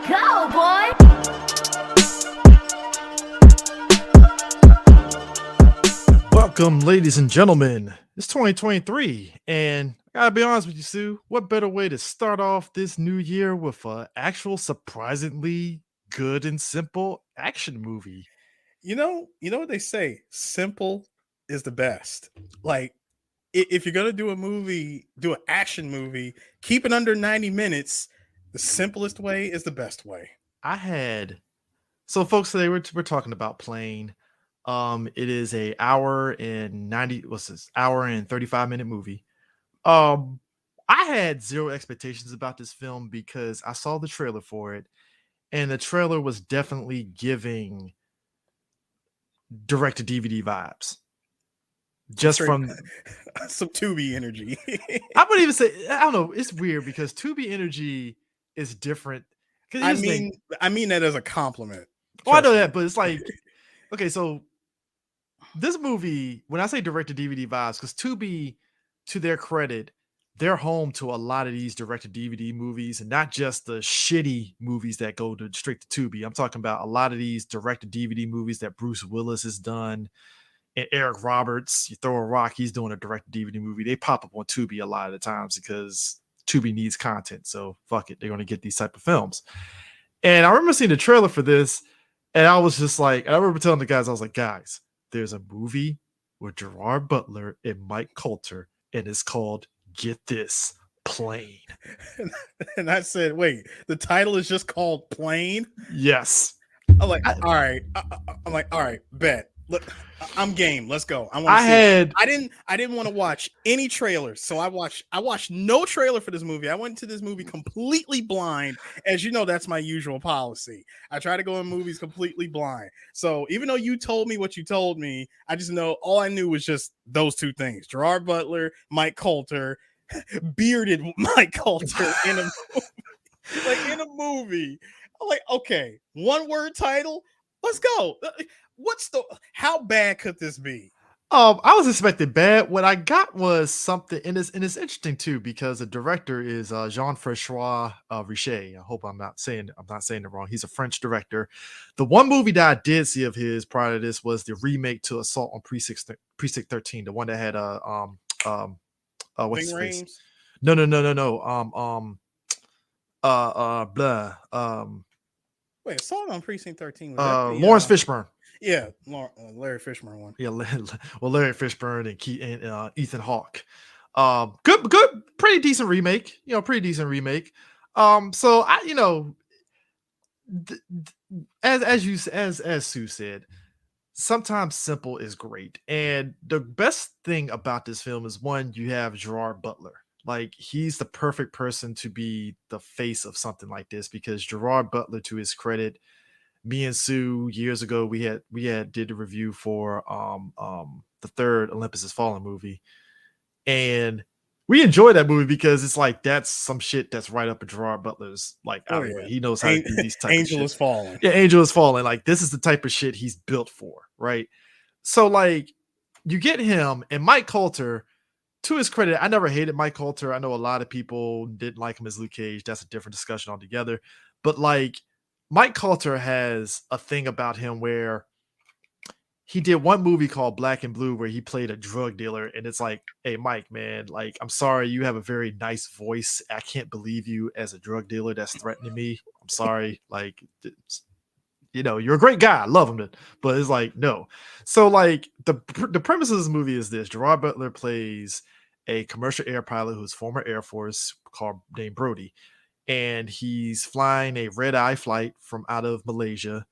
go, boy! Welcome, ladies and gentlemen. It's 2023, and I gotta be honest with you, Sue. What better way to start off this new year with a actual surprisingly good and simple action movie? You know what they say, simple is the best. Like if you're gonna do a movie, do an action movie, keep it under 90 minutes. The simplest way is the best way. I had folks, today we're talking about Plane. It is a hour and 90. What's this? Hour and 35-minute movie. Um, I had zero expectations about this film because I saw the trailer for it, and the trailer was definitely giving direct to DVD vibes. Just Straight- from some Tubi energy. I wouldn't even say, I don't know, it's weird because Tubi energy is different. I mean that as a compliment. I know Trust that, me. but it's like, okay, so this movie, when I say direct to DVD vibes, because Tubi, to their credit, they're home to a lot of these direct to DVD movies, and not just the shitty movies that go to straight to Tubi. I'm talking about a lot of these direct to DVD movies that Bruce Willis has done, and Eric Roberts. You throw a rock, he's doing a direct to DVD movie. They pop up on Tubi a lot of the times because Tubi needs content. So fuck it, they're going to get these type of films. And I remember seeing the trailer for this, and I was just like, I remember telling the guys, I was like, guys, there's a movie with Gerard Butler and Mike Coulter, and it's called, get this, Plane. And I said, wait, the title is just called Plane? Yes. I'm like, all right. I'm like, all right, bet. Look, I'm game. Let's go. I didn't want to watch any trailers, so I watched no trailer for this movie. I went to this movie completely blind. As you know, that's my usual policy. I try to go in movies completely blind. So even though you told me what you told me, I just know all I knew was just those two things: Gerard Butler, Mike Coulter, bearded Mike Coulter in a movie. Like in a movie. I'm like, okay, one word title. Let's go. How bad could this be? I was expecting bad. What I got was something, and it's interesting too because the director is Jean-François Richet. I hope I'm not saying it wrong. He's a French director. The one movie that I did see of his prior to this was the remake to Assault on Precinct 13, the one that had what's his Ving face? Rhames? No. Blah. Wait, Assault on Precinct 13 was that the, Lawrence Fishburne. Yeah, Larry Fishburne one. Yeah, Larry Fishburne and Ethan Hawke. Good, pretty decent remake. Pretty decent remake. So I, as Sue said, sometimes simple is great, and the best thing about this film is, one, you have Gerard Butler. Like, he's the perfect person to be the face of something like this, because Gerard Butler, to his credit, me and Sue years ago, we had did a review for the third Olympus Has Fallen movie, and we enjoyed that movie because it's like, that's some shit that's right up in Gerard Butler's like alleyway. Yeah. He knows how to do these type Angel of is shit. falling. Yeah, Angel is Falling. Like, this is the type of shit he's built for, right? So like, you get him, and Mike Coulter, to his credit, I never hated Mike Coulter. I know a lot of people didn't like him as Luke Cage. That's a different discussion altogether. But like, Mike Coulter has a thing about him where he did one movie called Black and Blue where he played a drug dealer, and it's like, hey, Mike, man, like, I'm sorry, you have a very nice voice. I can't believe you as a drug dealer that's threatening me. I'm sorry. Like, you're a great guy. I love him, but it's like, no. So like, the premise of this movie is this: Gerard Butler plays a commercial air pilot who's former Air Force, named Brody, and he's flying a red-eye flight from out of Malaysia,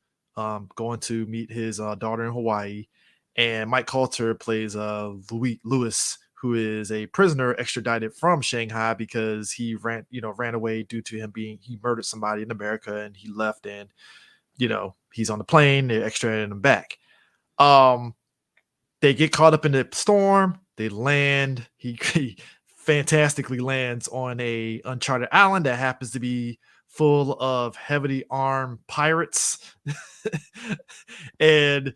going to meet his daughter in Hawaii. And Mike Coulter plays Lewis, who is a prisoner extradited from Shanghai because he ran away due to he murdered somebody in America, and he left, and he's on the plane. They're extraditing him back. They get caught up in the storm. They land. He fantastically lands on a uncharted island that happens to be full of heavily armed pirates. And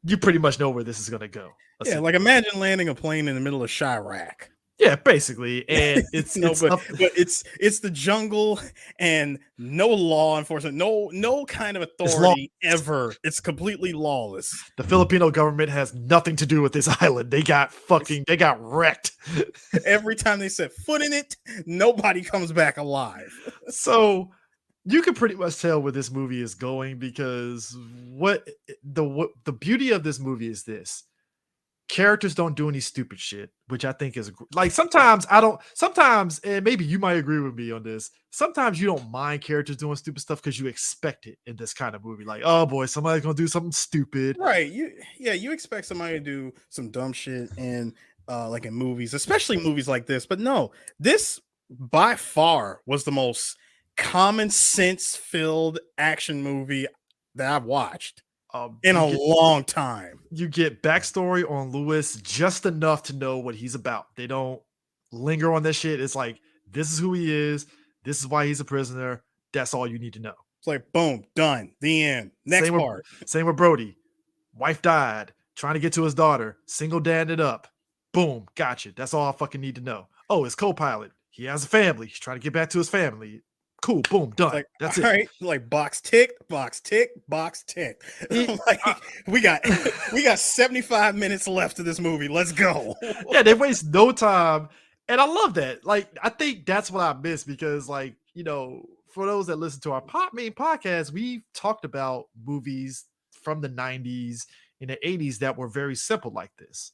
you pretty much know where this is going to go. Yeah, like imagine landing a plane in the middle of Chirac. Yeah, basically, and No, it's but up. it's the jungle and no law enforcement, no kind of It's law. authority ever. It's completely lawless. The Filipino government has nothing to do with this island. They got wrecked. Every time they set foot in it, nobody comes back alive. So you can pretty much tell where this movie is going because what the beauty of this movie is this. Characters don't do any stupid shit, which I think is like sometimes I don't. Sometimes, and maybe you might agree with me on this. Sometimes you don't mind characters doing stupid stuff because you expect it in this kind of movie. Like, oh boy, somebody's gonna do something stupid. Right. You expect somebody to do some dumb shit in like in movies, especially movies like this. But no, this by far was the most common sense filled action movie that I've watched in a long time. You get backstory on Lewis just enough to know what he's about. They don't linger on this shit. It's like, this is who he is. This is why he's a prisoner. That's all you need to know. It's like, boom, done. The end. Next part. Same with Brody. Wife died. Trying to get to his daughter. Single dadded up. Boom. Gotcha. That's all I fucking need to know. Oh, his co-pilot. He has a family. He's trying to get back to his family. Cool. Boom. Done. Like, that's it. Right. Like box tick, box tick, box tick. Like, we got 75 minutes left of this movie. Let's go. Yeah, they waste no time. And I love that. Like, I think that's what I miss because, like, you know, for those that listen to our main podcast, we've talked about movies from the 90s and the 80s that were very simple like this,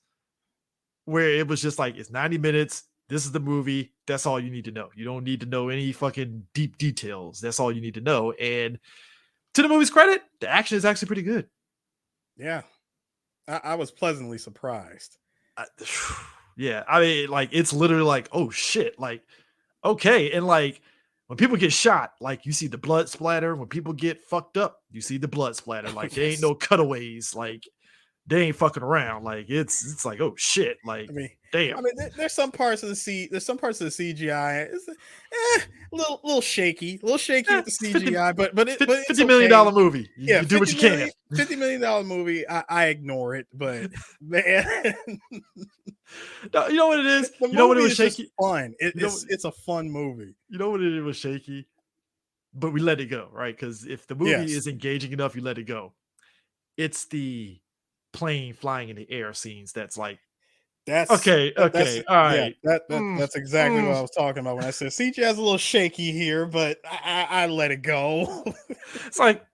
where it was just like, it's 90 minutes. This is the movie. That's all you need to know. You don't need to know any fucking deep details. That's all you need to know. And to the movie's credit, the action is actually pretty good. Yeah. I was pleasantly surprised. Yeah. I mean, like, it's literally like, oh shit. Like, okay. And like, when people get shot, like, you see the blood splatter. When people get fucked up, you see the blood splatter. Like, there ain't no cutaways. Like, they ain't fucking around. Like, it's like, oh shit. Like, damn. I mean, there's some parts of the CGI. It's a little shaky, with the CGI, but it's $50 million movie. You do what you can. $50 million movie. I ignore it, but man, no, you know what it is. You know what it was shaky. Fun. It's a fun movie. You know what it was shaky, but we let it go, right? Because if the movie is engaging enough, you let it go. It's the plane flying in the air scenes that's like, that's all right. That's exactly what I was talking about when I said CGI is a little shaky here, but I let it go. It's like,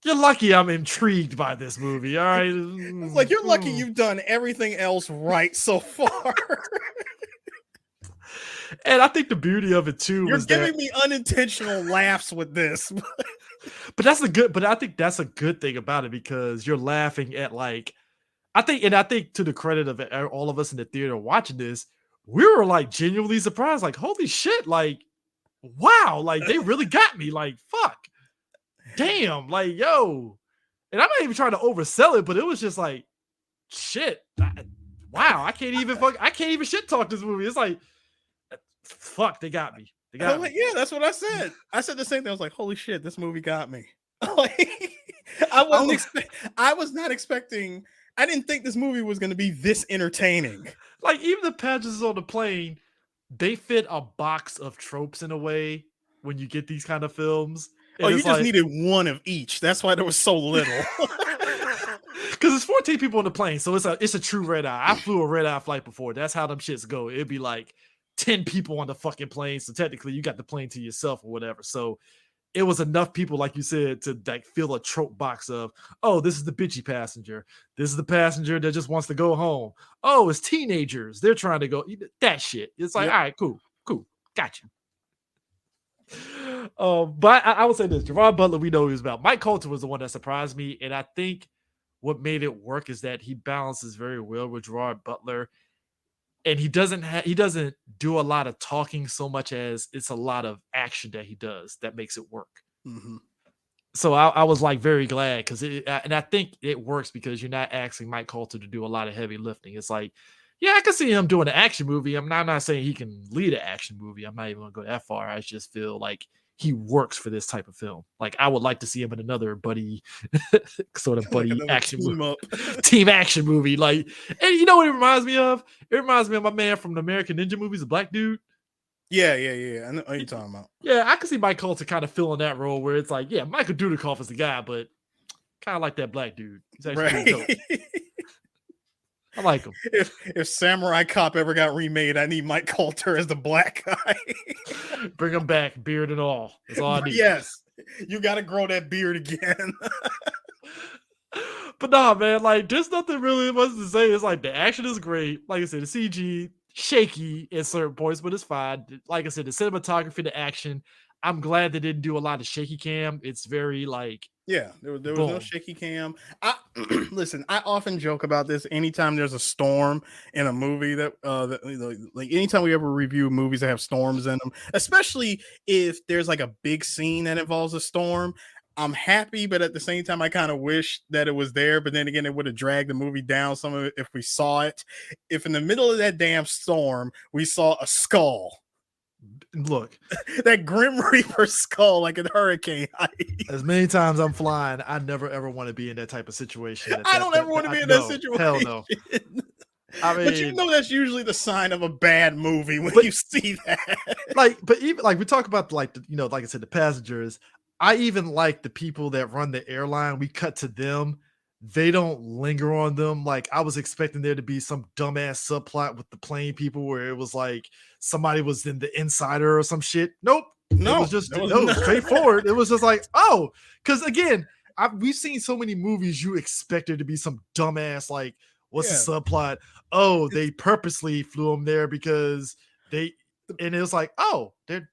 you're lucky I'm intrigued by this movie. All right. It's like, you're lucky you've done everything else right so far. And I think the beauty of it too, you're giving me unintentional laughs with this. But I think that's a good thing about it because you're laughing at, like, I think to the credit of all of us in the theater watching this, we were like genuinely surprised, like, holy shit, like, wow, like, they really got me, like, fuck, damn, like, yo. And I'm not even trying to oversell it, but it was just like, shit, wow, I can't even shit talk this movie. It's like, fuck, they got me. Like, yeah, that's what I said. I said the same thing. I was like, holy shit, this movie got me. Like, I was not expecting. I didn't think this movie was going to be this entertaining. Like, even the patches on the plane, they fit a box of tropes in a way when you get these kind of films. Oh, you just needed one of each. That's why there was so little. Because it's 14 people on the plane, so it's a true red eye. I flew a red eye flight before. That's how them shits go. It'd be like 10 people on the fucking plane, so technically you got the plane to yourself or whatever. So it was enough people, like you said, to like fill a trope box of, oh, this is the bitchy passenger. This is the passenger that just wants to go home. Oh, it's teenagers. They're trying to go. That shit. It's like, all right, cool. Gotcha. But I would say this. Gerard Butler, we know who he's about. Mike Coulter was the one that surprised me. And I think what made it work is that he balances very well with Gerard Butler. And he doesn't do a lot of talking so much as it's a lot of action that he does that makes it work. Mm-hmm. So I was like very glad because and I think it works because you're not asking Mike Coulter to do a lot of heavy lifting. It's like, yeah, I can see him doing an action movie. I'm not saying he can lead an action movie. I'm not even gonna go that far. I just feel like he works for this type of film. Like I would like to see him in another buddy sort of buddy like action team action movie. Like, and you know what it reminds me of? It reminds me of my man from the American Ninja movies, the black dude. Yeah. I know what you're talking about. Yeah, I can see Mike Coulter kind of filling that role where it's like, yeah, Michael Dudikoff is the guy, but kind of like that black dude. He's actually dope. I like him. If Samurai Cop ever got remade, I need Mike Coulter as the black guy. Bring him back, beard and all. That's all I need. Yes, you got to grow that beard again. But nah, man, like there's nothing really much to say. It's like the action is great. Like I said, the CG shaky at certain points, but it's fine. Like I said, the cinematography, the action. I'm glad they didn't do a lot of shaky cam. It's very like there was no shaky cam. Listen, I often joke about this. Anytime there's a storm in a movie that like anytime we ever review movies that have storms in them, especially if there's like a big scene that involves a storm, I'm happy, but at the same time, I kind of wish that it was there. But then again, it would have dragged the movie down some of it if we saw it. If in the middle of that damn storm, we saw a skull. Look, that Grim Reaper skull, like in hurricane height. As many times I'm flying, I never ever want to be in that type of situation. I don't ever want to be in that situation. Hell no. I mean, but you know that's usually the sign of a bad movie when you see that. But even like we talk about like like I said, the passengers. I even like the people that run the airline. We cut to them. They don't linger on them. Like I was expecting there to be some dumbass subplot with the plane people where it was like somebody was in the insider or some shit. Nope. No, it was just straightforward. It was just like, oh, because again, we've seen so many movies you expect there to be some dumbass like, what's the subplot? Oh, they purposely flew them there because and it was like, oh, they're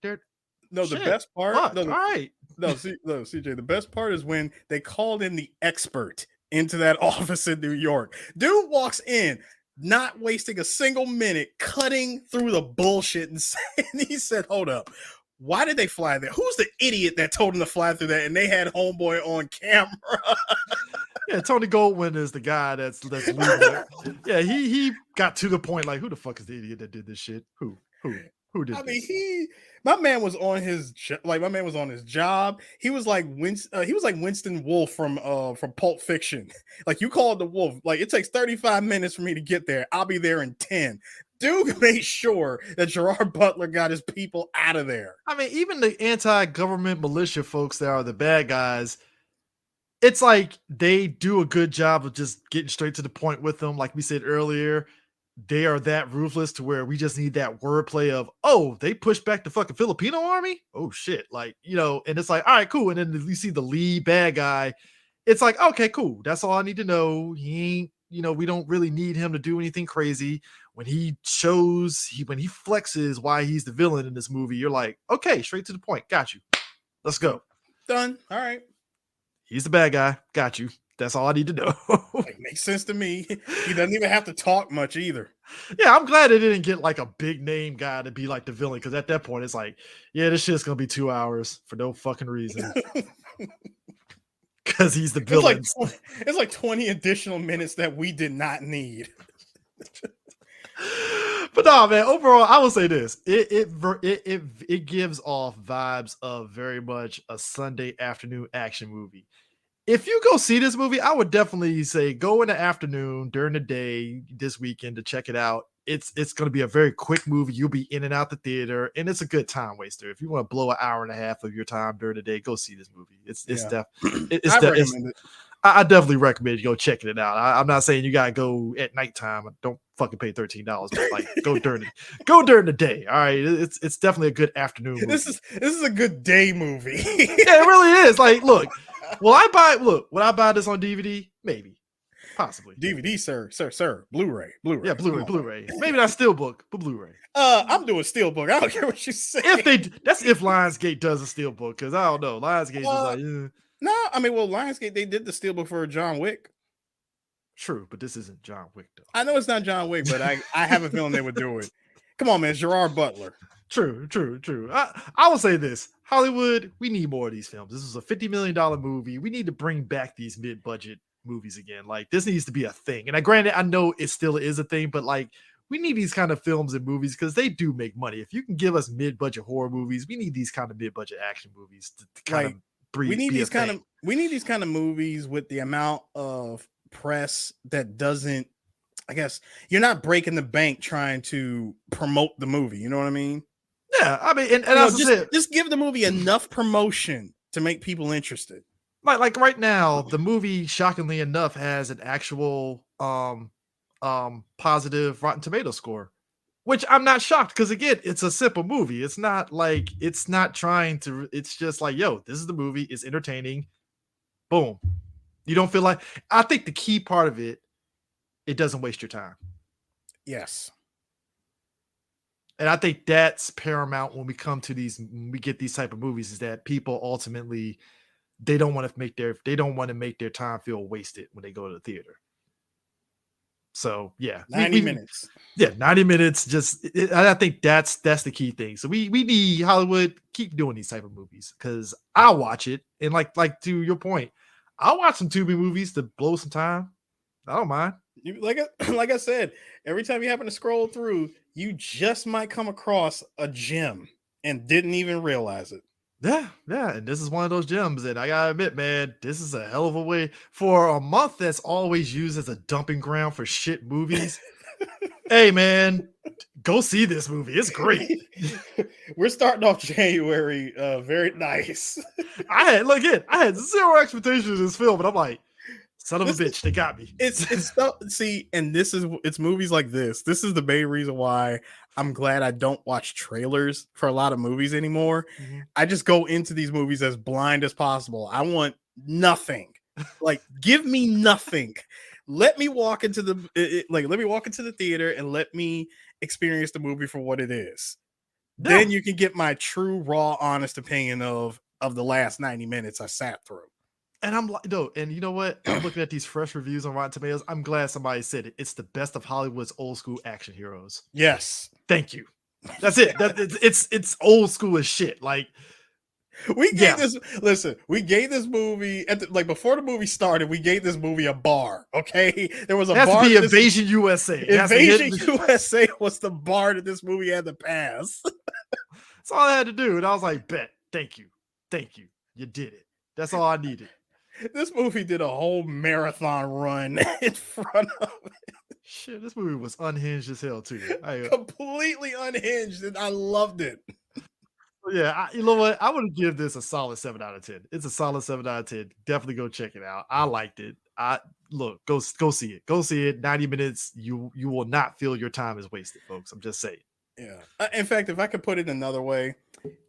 no, the best part. All right. No, CJ, the best part is when they called in the expert into that office in New York. Dude walks in, not wasting a single minute, cutting through the bullshit, and he said, hold up. Why did they fly there? Who's the idiot that told him to fly through that? And they had homeboy on camera. Yeah, Tony Goldwyn is the guy that's leading it. Yeah, he got to the point like, who the fuck is the idiot that did this shit? Who did this? Mean, my man was on his job. He was like Winston Wolfe from Pulp Fiction. Like you called the wolf. Like it takes 35 minutes for me to get there. I'll be there in 10. Dude made sure that Gerard Butler got his people out of there. I mean, even the anti-government militia folks that are the bad guys, it's like they do a good job of just getting straight to the point with them. Like we said earlier, they are that ruthless to where we just need that wordplay of, oh, they pushed back the fucking Filipino army? Oh, shit. Like, and it's like, all right, cool. And then you see the lead bad guy. It's like, okay, cool. That's all I need to know. He ain't, we don't really need him to do anything crazy. When he when he flexes why he's the villain in this movie, you're like, okay, straight to the point. Got you. Let's go. Done. All right. He's the bad guy. Got you. That's all I need to know. It makes sense to me. He doesn't even have to talk much either. Yeah, I'm glad they didn't get like a big name guy to be like the villain, because at that point it's like, yeah, this shit's gonna be 2 hours for no fucking reason. Because he's the villain. It's like 20 additional minutes that we did not need. But no, man, overall, I will say this. It gives off vibes of very much a Sunday afternoon action movie. If you go see this movie, I would definitely say go in the afternoon during the day this weekend to check it out. It's going to be a very quick movie. You'll be in and out the theater, and it's a good time waster. If you want to blow an hour and a half of your time during the day, go see this movie. I definitely recommend you go checking it out. I'm not saying you gotta go at nighttime. Don't fucking pay $13, but like go during the day. All right, it's definitely a good afternoon movie. This is a good day movie. Yeah, it really is. Like, look, would I buy this on DVD? Maybe, possibly. DVD, sir. Blu-ray. Yeah, Blu-ray. Maybe not Steelbook, but Blu-ray. I'm doing Steelbook. I don't care what you say. That's if Lionsgate does a Steelbook, because I don't know. Lionsgate is like. No, I mean, Lionsgate, they did the Steelbook for John Wick. True, but this isn't John Wick, though. I know it's not John Wick, but I have a feeling they would do it. Come on, man. It's Gerard Butler. True. I will say this. Hollywood, we need more of these films. This is a $50 million movie. We need to bring back these mid-budget movies again. Like, this needs to be a thing. And granted, I know it still is a thing, but like, We need these kind of films and movies because they do make money. If you can give us mid-budget horror movies, we need these kind of mid-budget action movies to kind of breed. We need these kind of movies with the amount of press that doesn't. I guess you're not breaking the bank trying to promote the movie. You know what I mean? Yeah, I mean, and as I said, just give the movie enough promotion to make people interested. Like right now, the movie, shockingly enough, has an actual positive Rotten Tomato score, which I'm not shocked because again, it's a simple movie. It's not like it's just like, yo, this is the movie, it's entertaining. Boom. You don't feel like I think the key part of it doesn't waste your time. Yes. And I think that's paramount when we get these type of movies, is that people ultimately they don't want to make their time feel wasted when they go to the theater. So yeah, 90 minutes. Yeah, 90 minutes. I think that's the key thing. So we need Hollywood keep doing these type of movies because I'll watch it. And like to your point, I'll watch some Tubi movies to blow some time. I don't mind. Like I said, every time you happen to scroll through, you just might come across a gem and didn't even realize it. Yeah. And this is one of those gems. And I gotta admit, man, this is a hell of a way for a month that's always used as a dumping ground for shit movies. Hey, man, go see this movie. It's great. We're starting off January very nice. I had zero expectations of this film, but I'm like, son of a bitch, they got me. It's movies like this. This is the main reason why I'm glad I don't watch trailers for a lot of movies anymore. Mm-hmm. I just go into these movies as blind as possible. I want nothing. Like, give me nothing. Let me walk into the theater and let me experience the movie for what it is. Yeah. Then you can get my true, raw, honest opinion of the last 90 minutes I sat through. And I'm like, no, and you know what? I'm looking at these fresh reviews on Rotten Tomatoes. I'm glad somebody said it. It's the best of Hollywood's old school action heroes. Yes. Thank you. That's it. It's old school as shit. Like, we gave this movie before the movie started, we gave this movie a bar. Okay. There was a bar. To be Invasion USA. Invasion USA was the bar that this movie had to pass. That's all I had to do. And I was like, bet. Thank you. You did it. That's all I needed. This movie did a whole marathon run in front of it. Shit, this movie was unhinged as hell too. Completely unhinged, and I loved it. Yeah, you know what? I would give this a solid 7 out of 10. It's a solid 7 out of 10. Definitely go check it out. I liked it. Go see it. Go see it. 90 minutes. You will not feel your time is wasted, folks. I'm just saying. Yeah. In fact, if I could put it another way,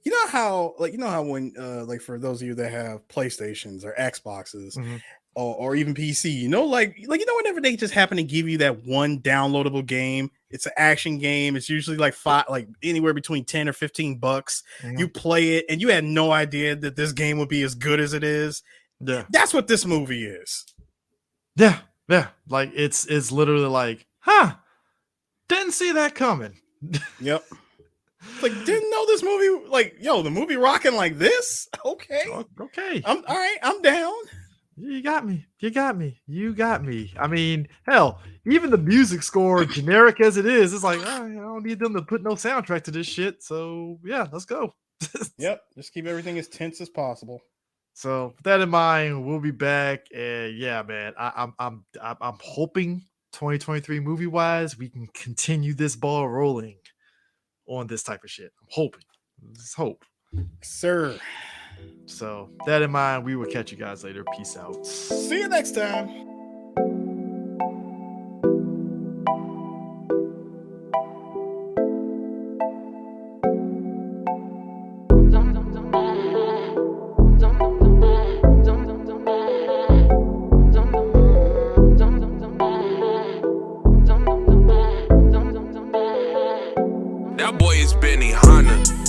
you know how when for those of you that have PlayStations or Xboxes, mm-hmm. or even PC, whenever they just happen to give you that one downloadable game, it's an action game. It's usually anywhere between 10 or $15. Mm-hmm. You play it and you had no idea that this game would be as good as it is. Yeah. That's what this movie is. Yeah. Yeah. Like it's literally like, didn't see that coming. Yep. Didn't know this movie. The movie rocking like this. Okay. I'm all right. I'm down. You got me. I mean, hell, even the music score, generic as it is, it's like, I don't need them to put no soundtrack to this shit. So yeah, let's go. Yep. Just keep everything as tense as possible. So with that in mind, we'll be back. And yeah, man, I'm hoping 2023 movie wise, we can continue this ball rolling on this type of shit. I'm hoping. Let's hope. Sir. So that in mind, we will catch you guys later. Peace out. See you next time. That boy is Benny Hanna.